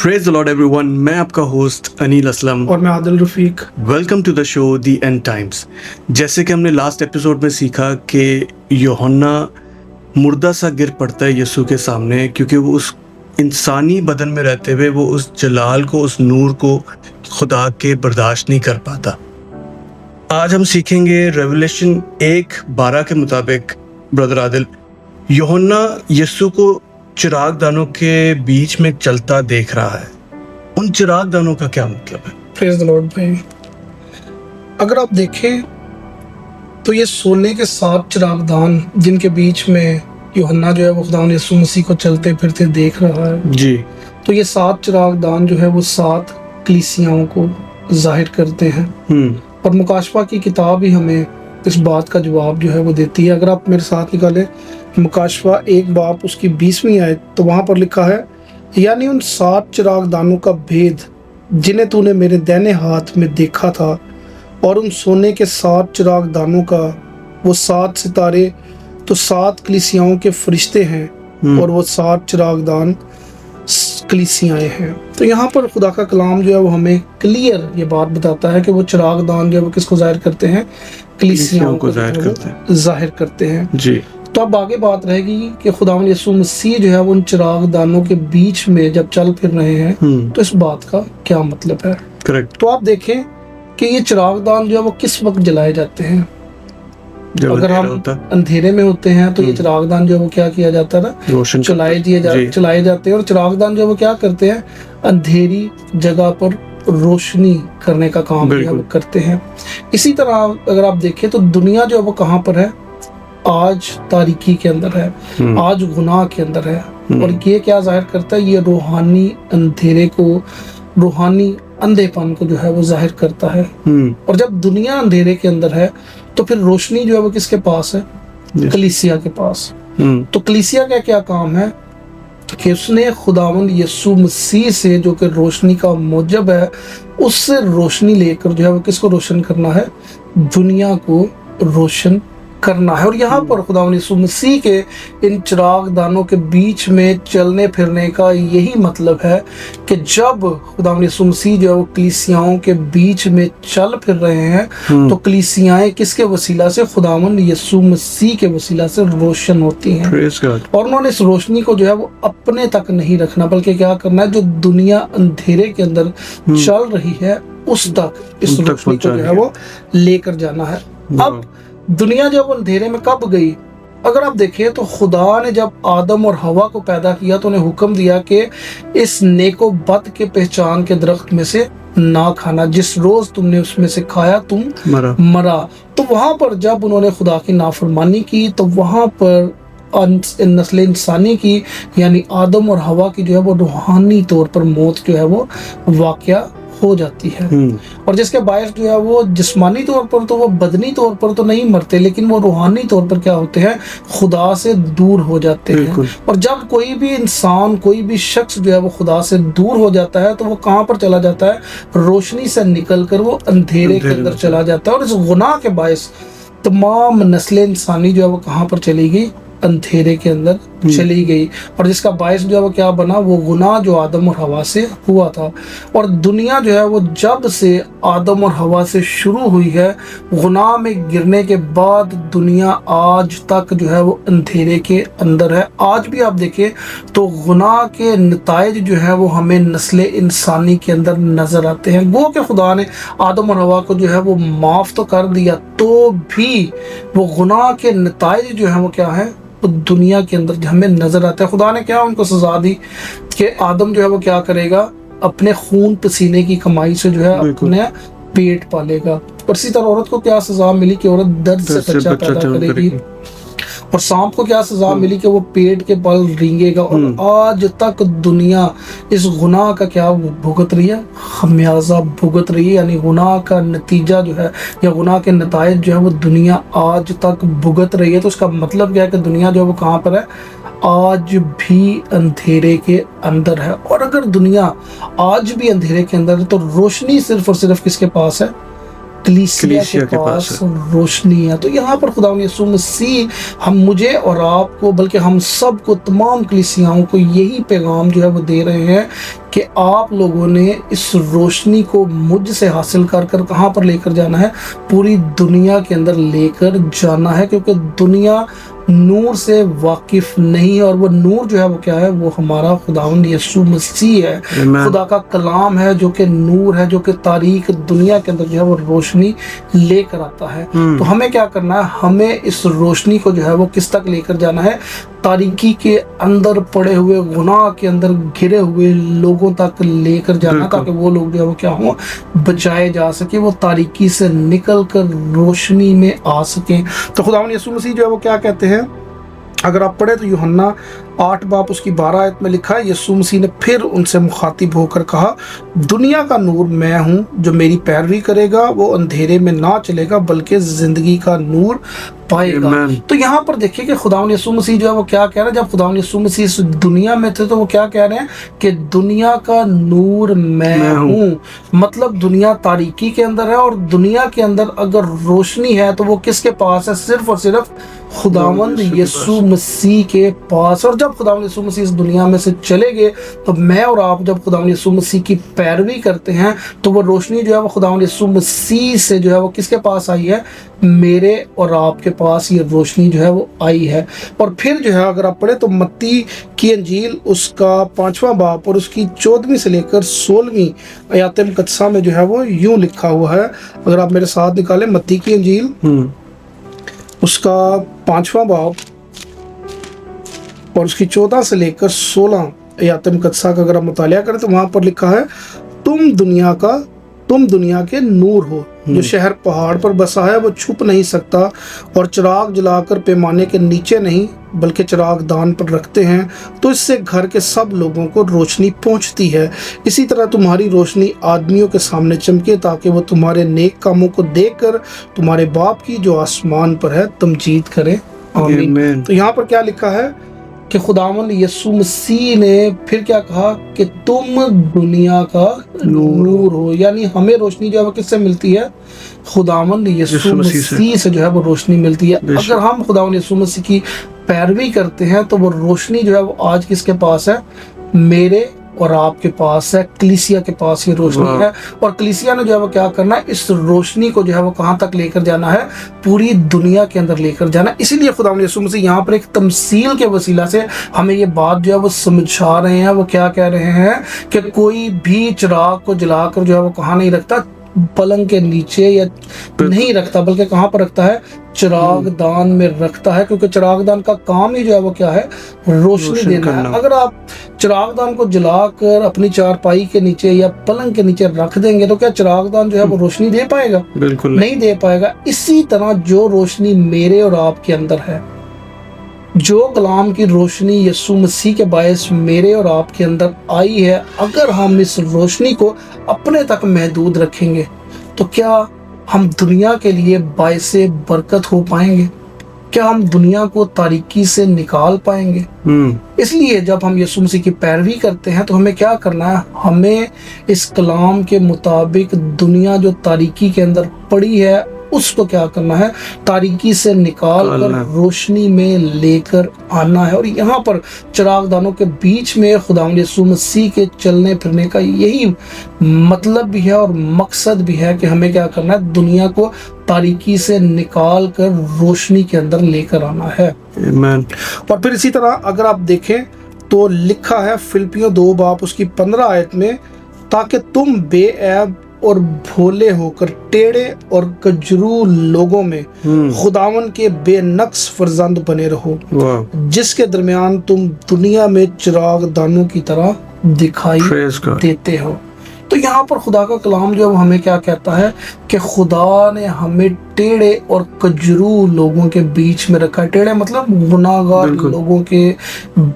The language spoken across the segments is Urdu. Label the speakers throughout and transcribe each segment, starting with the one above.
Speaker 1: Praise the Lord everyone, میں آپ کا ہوسٹ انیل اسلم
Speaker 2: اور میں Adil Rafiq.
Speaker 1: Welcome to the show the end times. جیسے کہ ہم نے لاسٹ ایپیسوڈ میں سیکھا کہ یوحنا مردہ سا گر پڑتا ہے یسوع کے سامنے، کیونکہ وہ اس انسانی بدن میں رہتے ہوئے وہ اس جلال کو، اس نور کو خدا کے برداشت نہیں کر پاتا. آج ہم سیکھیں گے ریولیشن 1:12 کے مطابق بردر عادل، یوحنا یسوع کو چراغ دانوں کے بیچ میں چلتا دیکھ رہا ہے. ان چراغ دانوں کا کیا مطلب ہے؟
Speaker 2: پریز دی لارڈ بھائی. اگر آپ دیکھیں تو یہ سونے کے 7 چراغ دان جن کے بیچ میں یوحنا جو ہے وہ خدا یسوع مسیح کو چلتے پھرتے دیکھ رہا ہے
Speaker 1: جی.
Speaker 2: تو یہ 7 چراغ دان جو ہے وہ 7 کلیسیاؤں کو ظاہر کرتے ہیں. اور مکاشفہ کی کتاب ہی ہمیں اس بات کا جواب جو ہے وہ دیتی ہے. اگر آپ میرے ساتھ نکالیں مکاشفہ 1 باب اس کی 20ویں آیت، تو وہاں پر لکھا ہے، یعنی ان 7 چراغ دانوں کا بھید جنہیں تو نے میرے دائنے ہاتھ میں دیکھا تھا، اور ان سونے کے 7 چراغ دانوں کا وہ 7 ستارے تو 7 کلیسیاؤں کے فرشتے ہیں، اور وہ 7 چراغ دان کلیسیائیں ہیں. تو یہاں پر خدا کا کلام جو ہے وہ ہمیں کلیئر یہ بات بتاتا ہے کہ وہ چراغ دان جو ہے وہ کس کو ظاہر کرتے ہیں؟ کلیسیاؤں کو ظاہر کرتے ہیں.
Speaker 1: جی.
Speaker 2: تو اب آگے بات رہے گی کہ خداوند یسوع مسیح جو ہے وہ ان چراغ دانوں کے بیچ میں جب چل پھر رہے ہیں تو اس بات کا کیا مطلب ہے؟
Speaker 1: کریکٹ.
Speaker 2: تو آپ دیکھیں کہ یہ چراغ دان جو ہے وہ کس وقت جلائے جاتے ہیں؟ اگر ہم اندھیرے میں ہوتے ہیں تو یہ چراغ دان جو ہے وہ کیا کیا جاتا ہے نا، چلائے جاتے ہیں. اور چراغ دان جو ہے وہ کیا کرتے ہیں؟ اندھیری جگہ پر روشنی کرنے کا کام جو ہے وہ کرتے ہیں. اسی طرح اگر آپ دیکھیں تو دنیا جو ہے وہ کہاں پر ہے؟ آج تاریکی کے اندر ہے، آج گناہ کے اندر ہے. اور یہ کیا ظاہر کرتا ہے؟ یہ روحانی اندھیرے کو، روحانی اندھے پن کو جو ہے وہ ظاہر کرتا ہے. اور جب دنیا اندھیرے کے اندر ہے تو پھر روشنی جو ہے وہ کس کے پاس ہے؟ کلیسیا کے پاس. تو کلیسیا کا کیا کام ہے کہ اس نے خداوند یسوع مسیح سے جو کہ روشنی کا موجب ہے، اس سے روشنی لے کر جو ہے وہ کس کو روشن کرنا ہے؟ دنیا کو روشن کرنا ہے. اور یہاں پر خداوند یسوع مسیح کے ان چراغ دانوں کے بیچ میں چلنے پھرنے کا یہی مطلب ہے کہ جب خداوند یسوع مسیح جو ہے وہ کلیسیاؤں کے بیچ میں چل پھر رہے ہیں تو کلیسیائیں کس کے وسیلہ سے؟ خداوند یسوع مسیح کے وسیلہ سے روشن ہوتی ہیں. اور انہوں نے اس روشنی کو جو ہے وہ اپنے تک نہیں رکھنا، بلکہ کیا کرنا ہے؟ جو دنیا اندھیرے کے اندر چل رہی ہے اس تک اس روشنی کو جو ہے وہ لے کر جانا ہے. اب دنیا جب اندھیرے میں کب گئی؟ اگر آپ دیکھیں تو خدا نے جب آدم اور حوا کو پیدا کیا تو انہیں حکم دیا کہ اس نیک و بد کے پہچان کے درخت میں سے نہ کھانا، جس روز تم نے اس میں سے کھایا تم مرا. تو وہاں پر جب انہوں نے خدا کی نافرمانی کی تو وہاں پر نسل انسانی کی یعنی آدم اور حوا کی جو ہے وہ روحانی طور پر موت جو ہے وہ واقعہ ہو جاتی ہے. اور جس کے باعث جو ہے وہ جسمانی طور پر تو وہ بدنی طور پر تو نہیں مرتے، لیکن وہ روحانی طور پر کیا ہوتے ہیں؟ خدا سے دور ہو جاتے ہیں. اور جب کوئی بھی انسان، کوئی بھی شخص جو ہے وہ خدا سے دور ہو جاتا ہے تو وہ کہاں پر چلا جاتا ہے؟ روشنی سے نکل کر وہ اندھیرے کے اندر چلا جاتا ہے. اور اس گناہ کے باعث تمام نسل انسانی جو ہے وہ کہاں پر چلی گئی؟ اندھیرے کے اندر چلی گئی. اور جس کا باعث جو ہے وہ کیا بنا؟ وہ گناہ جو آدم اور حوا سے ہوا تھا. اور دنیا جو ہے وہ جب سے آدم اور حوا سے شروع ہوئی ہے، گناہ میں گرنے کے بعد دنیا آج تک جو ہے وہ اندھیرے کے اندر ہے. آج بھی آپ دیکھیں تو گناہ کے نتائج جو ہے وہ ہمیں نسل انسانی کے اندر نظر آتے ہیں. گو کہ خدا نے آدم اور حوا کو جو ہے وہ معاف تو کر دیا، تو بھی وہ گناہ کے نتائج جو ہیں وہ کیا ہے؟ دنیا کے اندر ہمیں نظر آتا ہے. خدا نے کیا ان کو سزا دی کہ آدم جو ہے وہ کیا کرے گا؟ اپنے خون پسینے کی کمائی سے جو ہے اپنے پیٹ پالے گا. اور اسی طرح عورت کو کیا سزا ملی کہ عورت درد سے بچہ پیدا کرے گی. اور سانپ کو کیا سزا ملی کہ وہ پیٹ کے بل رینگے گا. اور آج تک دنیا اس گناہ کا کیا بھگت رہی ہے؟ خمیازہ بھگت رہی ہے. یعنی گناہ کا نتیجہ جو ہے یا گناہ کے نتائج جو ہے وہ دنیا آج تک بھگت رہی ہے. تو اس کا مطلب کیا ہے کہ دنیا جو ہے وہ کہاں پر ہے؟ آج بھی اندھیرے کے اندر ہے. اور اگر دنیا آج بھی اندھیرے کے اندر ہے تو روشنی صرف اور صرف کس کے پاس ہے؟ کلیسیا کے پاس روشنی ہے. تو یہاں پر خداوند یسوع مسیح مجھے اور آپ کو، بلکہ ہم سب کو، تمام کلیسیاؤں کو یہی پیغام جو ہے وہ دے رہے ہیں کہ آپ لوگوں نے اس روشنی کو مجھ سے حاصل کر کہاں پر لے کر جانا ہے؟ پوری دنیا کے اندر لے کر جانا ہے، کیونکہ دنیا نور سے واقف نہیں ہے، اور وہ نور جو ہے وہ کیا ہے؟ وہ ہمارا خداوند یسوع مسیح ہے، خدا کا کلام ہے، جو کہ نور ہے، جو کہ تاریک دنیا کے اندر جو ہے وہ روشنی لے کر آتا ہے۔ تو ہمیں کیا کرنا ہے؟ ہمیں اس روشنی کو جو ہے وہ کس تک لے کر جانا ہے؟ تاریکی کے اندر پڑے ہوئے، گناہ کے اندر گھرے ہوئے لوگوں تک لے کر جانا، تاکہ وہ لوگ جو ہے وہ کیا ہوں؟ بچائے جا سکے، وہ تاریکی سے نکل کر روشنی میں آ سکیں۔ تو خداوند یسوع مسیح جو ہے وہ کیا کہتے ہیں؟ اگر آپ پڑھیں تو یوحنا 8 باب اس کی 12 آیت میں لکھا ہے، یسوع مسیح نے پھر ان سے مخاطب ہو کر کہا، دنیا کا نور میں ہوں، جو میری پیروی کرے گا وہ اندھیرے میں نہ چلے گا بلکہ زندگی کا نور پائے گا۔ تو یہاں پر دیکھیے کہ خداوند یسوع مسیح جو ہے وہ کیا کہہ رہا ہے؟ جب خداوند یسوع مسیح اس دنیا میں تھے تو وہ کیا کہہ رہے ہیں؟ کہ دنیا کا نور میں ہوں، مطلب دنیا تاریکی کے اندر ہے، اور دنیا کے اندر اگر روشنی ہے تو وہ کس کے پاس ہے؟ صرف اور صرف خداوند یسوع مسیح کے پاس۔ اور جب خداوند یسوع مسیح اس دنیا میں سے چلے گئے تو میں اور آپ جب خداوند یسوع مسیح کی پیروی کرتے ہیں تو وہ روشنی جو ہے وہ خداوند یسوع مسیح سے جو ہے وہ کس کے پاس آئی ہے؟ میرے اور آپ کے پاس یہ روشنی جو ہے وہ آئی ہے۔ اور پھر جو ہے اگر آپ پڑھیں تو متی کی انجیل اس کا 5واں باب اور اس کی 14ویں سے لے کر 16ویں آیات مقدسہ میں جو ہے وہ یوں لکھا ہوا ہے، اگر آپ میرے ساتھ نکالیں متی کی انجیل اس کا 5واں باب اور اس کی 14 سے لے کر 16 آیات مقدسہ کا اگر آپ مطالعہ کریں تو وہاں پر لکھا ہے، تم دنیا کے نور ہو، جو شہر پہاڑ پر بسا ہے وہ چھپ نہیں سکتا، اور چراغ جلا کر پیمانے کے نیچے نہیں بلکہ چراغ دان پر رکھتے ہیں، تو اس سے گھر کے سب لوگوں کو روشنی پہنچتی ہے۔ اسی طرح تمہاری روشنی آدمیوں کے سامنے چمکے، تاکہ وہ تمہارے نیک کاموں کو دیکھ کر تمہارے باپ کی جو آسمان پر ہے تمجید کریں۔ آمین۔ تو یہاں پر کیا لکھا ہے کہ خداوند یسوع مسیح نے پھر کیا کہا کہ تم دنیا کا نور ہو، یعنی ہمیں روشنی جو ہے وہ کس سے ملتی ہے؟ خداوند یسوع مسیح سے جو ہے وہ روشنی ملتی ہے۔ اگر ہم خداوند یسوع مسیح کی پیروی کرتے ہیں تو وہ روشنی جو ہے وہ آج کس کے پاس ہے؟ میرے اور آپ کے پاس ہے، کلیسیا کے پاس یہ روشنی ہے، اور کلیسیا نے جو ہے وہ کیا کرنا ہے؟ اس روشنی کو جو ہے وہ کہاں تک لے کر جانا ہے؟ پوری دنیا کے اندر لے کر جانا۔ اسی لیے خداوند یسوع مسیح یہاں پر ایک تمثیل کے وسیلہ سے ہمیں یہ بات جو ہے وہ سمجھا رہے ہیں۔ وہ کیا کہہ رہے ہیں کہ کوئی بھی چراغ کو جلا کر جو ہے وہ کہاں نہیں رکھتا؟ پلنگ کے نیچے یا نہیں رکھتا، بلکہ کہاں پر رکھتا ہے؟ چراغ دان میں رکھتا ہے، کیونکہ چراغ دان کا کام ہی جو ہے وہ کیا ہے؟ روشنی دینا ہے۔ اگر آپ چراغ دان کو جلا کر اپنی چارپائی کے نیچے یا پلنگ کے نیچے رکھ دیں گے تو کیا چراغ دان جو ہے وہ روشنی دے پائے گا؟ بالکل نہیں دے پائے گا۔ اسی طرح جو روشنی میرے اور آپ کے اندر ہے، جو کلام کی روشنی یسوع مسیح کے باعث میرے اور آپ کے اندر آئی ہے، اگر ہم اس روشنی کو اپنے تک محدود رکھیں گے تو کیا ہم دنیا کے لیے باعث برکت ہو پائیں گے؟ کیا ہم دنیا کو تاریکی سے نکال پائیں گے؟ اس لیے جب ہم یسوع مسیح کی پیروی کرتے ہیں تو ہمیں کیا کرنا ہے؟ ہمیں اس کلام کے مطابق دنیا جو تاریکی کے اندر پڑی ہے اس کو کیا کرنا ہے؟ تاریکی سے نکال کر روشنی میں لے کر آنا ہے۔ اور یہاں پر چراغ دانوں کے بیچ میں خداوند یسوع مسیح کے چلنے پھرنے کا یہی مطلب بھی ہے اور مقصد بھی ہے کہ ہمیں کیا کرنا ہے؟ دنیا کو تاریکی سے نکال کر روشنی کے اندر لے کر آنا ہے۔ اور پھر اسی طرح اگر آپ دیکھیں تو لکھا ہے فلپیوں 2 باب اس کی 15 آیت میں، تاکہ تم بے عیب اور بھولے ہو کر ٹیڑے اور کجرو لوگوں میں خداوند کے بے نقص فرزند بنے رہو، جس کے درمیان تم دنیا میں چراغ دانوں کی طرح دکھائی دیتے ہو۔ تو یہاں پر خدا کا کلام جو ہے ہمیں کیا کہتا ہے کہ خدا نے ہمیں ٹیڑے اور کجرو لوگوں کے بیچ میں رکھا ہے۔ ٹیڑے مطلب گناہگار لوگوں کے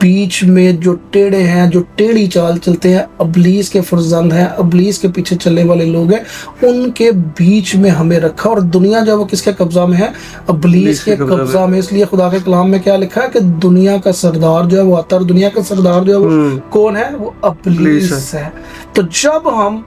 Speaker 2: بیچ میں، جو ٹیڑے ہیں، جو ٹیڑھی چال چلتے ہیں، ابلیس کے فرزند ہیں، ابلیس کے پیچھے چلنے والے لوگ ہیں، ان کے بیچ میں ہمیں رکھا۔ اور دنیا جو ہے وہ کس کے قبضہ میں ہے؟ ابلیس کے قبضہ میں۔ اس لیے خدا کے کلام میں کیا لکھا ہے کہ دنیا کا سردار جو ہے وہ آتا ہے، اور دنیا کا سردار جو ہے وہ کون ہے؟ وہ ابلیس ہے۔ تو جب ہم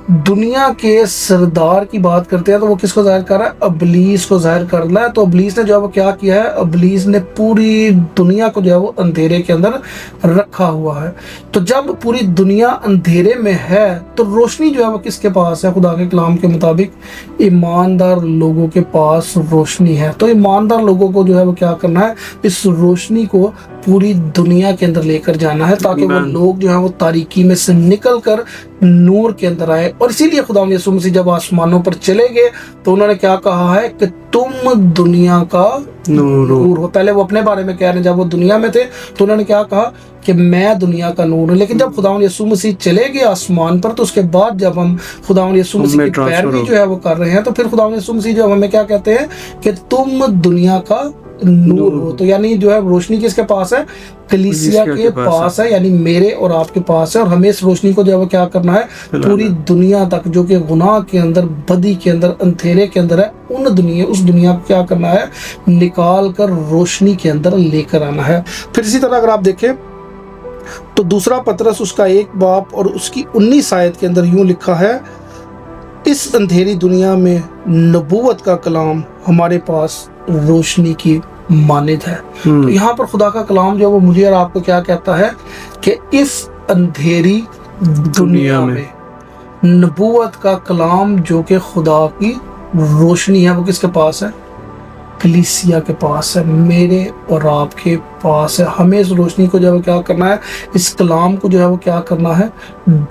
Speaker 2: دنیا کے سردار کی بات کرتے ہیں تو وہ کس کو ظاہر کر رہا ہے؟ ابلیس کو ظاہر کر رہا ہے. تو ابلیس نے جو ہے وہ کیا کیا ہے؟ ابلیس نے پوری دنیا کو جو ہے وہ اندھیرے کے اندر رکھا ہوا ہے. تو جب پوری دنیا اندھیرے میں ہے تو روشنی جو ہے وہ کس کے پاس ہے؟ خدا کے کلام کے مطابق ایماندار لوگوں کے پاس روشنی ہے. تو ایماندار لوگوں کو جو ہے وہ کیا کرنا ہے؟ اس روشنی کو پوری دنیا کے اندر لے کر جانا ہے تاکہ وہ لوگ جو ہیں وہ تاریکی میں سے نکل کر نور کے اندر آئے. اور اسی لیے خدا یسوع مسیح جب آسمانوں پر چلے گئے تو انہوں نے کیا کہا ہے کہ تم دنیا کا نور ہو. پہلے وہ اپنے بارے میں کہہ رہے ہیں، جب وہ دنیا میں تھے تو انہوں نے کیا کہا کہ میں دنیا کا نور ہوں. لیکن جب خدا یسوع مسیح چلے گئے آسمان پر تو اس کے بعد جب ہم خدا یسوع مسیح کی پیروی جو ہے وہ کر رہے ہیں تو پھر خدا یسوع مسیح جو ہمیں کیا کہتے ہیں کہ تم دنیا کا نور ہو. تو یعنی جو ہے روشنی کس کے پاس ہے؟ کلیسیا کے پاس ہے، یعنی میرے اور آپ کے پاس ہے. اور ہمیں اس روشنی کو جو ہے وہ کیا کرنا ہے؟ پوری دنیا تک جو کہ گناہ کے اندر، بدی کے اندر، اندھیرے کے اندر ہے، اس دنیا کو کیا کرنا ہے؟ نکال کر روشنی کے اندر لے کر آنا ہے. پھر اسی طرح اگر آپ دیکھیں تو دوسرا پطرس اس کا 1 باب اور اس کی 19 آیت کے اندر یوں لکھا ہے، اس اندھیری دنیا میں نبوت کا کلام ہمارے پاس روشنی کی مانند ہے. تو یہاں پر خدا کا کلام جو وہ مجھے اور آپ کو کیا کہتا ہے کہ اس اندھیری دنیا میں نبوت کا کلام جو کہ خدا کی روشنی ہے وہ کس کے پاس ہے؟ کلیسیا کے پاس ہے، میرے اور آپ کے پاس ہے. ہمیں اس روشنی کو جو ہے کیا کرنا ہے؟ اس کلام کو جو ہے وہ کیا کرنا ہے؟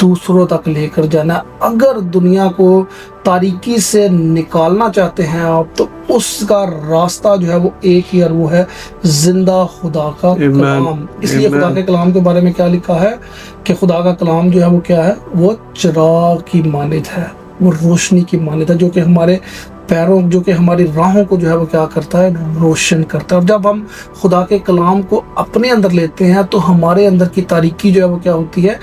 Speaker 2: دوسروں تک لے کر جانا ہے. اگر دنیا کو تاریکی سے نکالنا چاہتے ہیں آپ تو اس کا راستہ جو ہے وہ ایک ہی، اور وہ ہے زندہ خدا کا کلام. اس لیے خدا کے کلام کے بارے میں کیا لکھا ہے کہ خدا کا کلام جو ہے وہ کیا ہے؟ وہ چراغ کی مانند ہے، وہ روشنی کی مانند ہے جو کہ ہمارے پیروں، جو کہ ہماری راہوں کو جو ہے وہ کیا کرتا ہے؟ روشن کرتا ہے. اور جب ہم خدا کے کلام کو اپنے اندر لیتے ہیں تو ہمارے اندر کی تاریکی جو ہے وہ کیا ہوتی ہے؟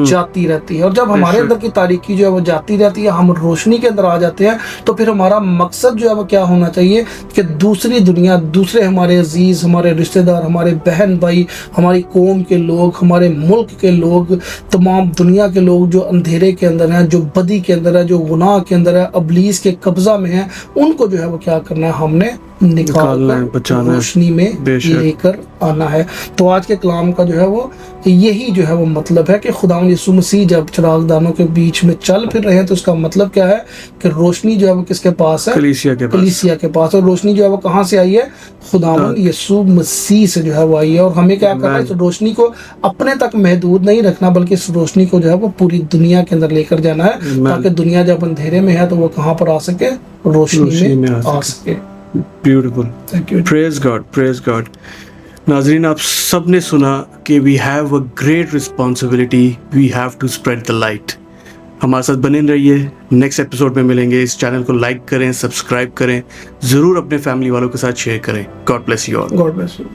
Speaker 2: جاتی رہتی ہے. اور جب ہمارے اندر کی تاریکی جو ہے وہ جاتی رہتی ہے، ہم روشنی کے اندر آ جاتے ہیں تو پھر ہمارا مقصد جو ہے وہ کیا ہونا چاہیے کہ دوسری دنیا، دوسرے ہمارے عزیز، ہمارے رشتہ دار، ہمارے بہن بھائی، ہماری قوم کے لوگ، ہمارے ملک کے لوگ، تمام دنیا کے لوگ جو اندھیرے کے اندر ہیں، جو بدی کے اندر ہے، جو گناہ کے اندر ہے، ابلیس کے قبضہ میں ہیں، ان کو جو ہے وہ کیا کرنا ہے؟ ہم نے نکالنا ہے، روشنی میں لے کر آنا ہے. تو آج کے کلام کا جو ہے وہ یہی جو ہے وہ مطلب ہے کہ خدا یسوع مسیح جب چراغ دانوں کے بیچ میں چل پھر رہے ہیں تو اس کا مطلب کیا ہے کہ روشنی جو ہے وہ کس کے پاس ہے؟ کلیسیا کے پاس. اور روشنی جو ہے وہ کہاں سے آئی ہے؟ خدا یسوع مسیح سے جو ہے وہ آئی ہے. اور ہمیں کیا کرنا ہے؟ اس روشنی کو اپنے تک محدود نہیں رکھنا بلکہ اس روشنی کو جو ہے وہ پوری دنیا کے اندر لے کر جانا ہے تاکہ دنیا جب اندھیرے میں ہے تو وہ کہاں پر آ سکے؟ روشنی میں آ سکے.
Speaker 1: Beautiful. Praise God, praise God. ناظرین، آپ سب نے سنا کہ we have a great responsibility, we have to spread the light. ہمارے ساتھ بنے رہیے، نیکسٹ ایپیسوڈ میں ملیں گے. اس چینل کو لائک کریں، سبسکرائب کریں، ضرور اپنے فیملی والوں کے ساتھ شیئر کریں. God bless you all.
Speaker 2: God bless you.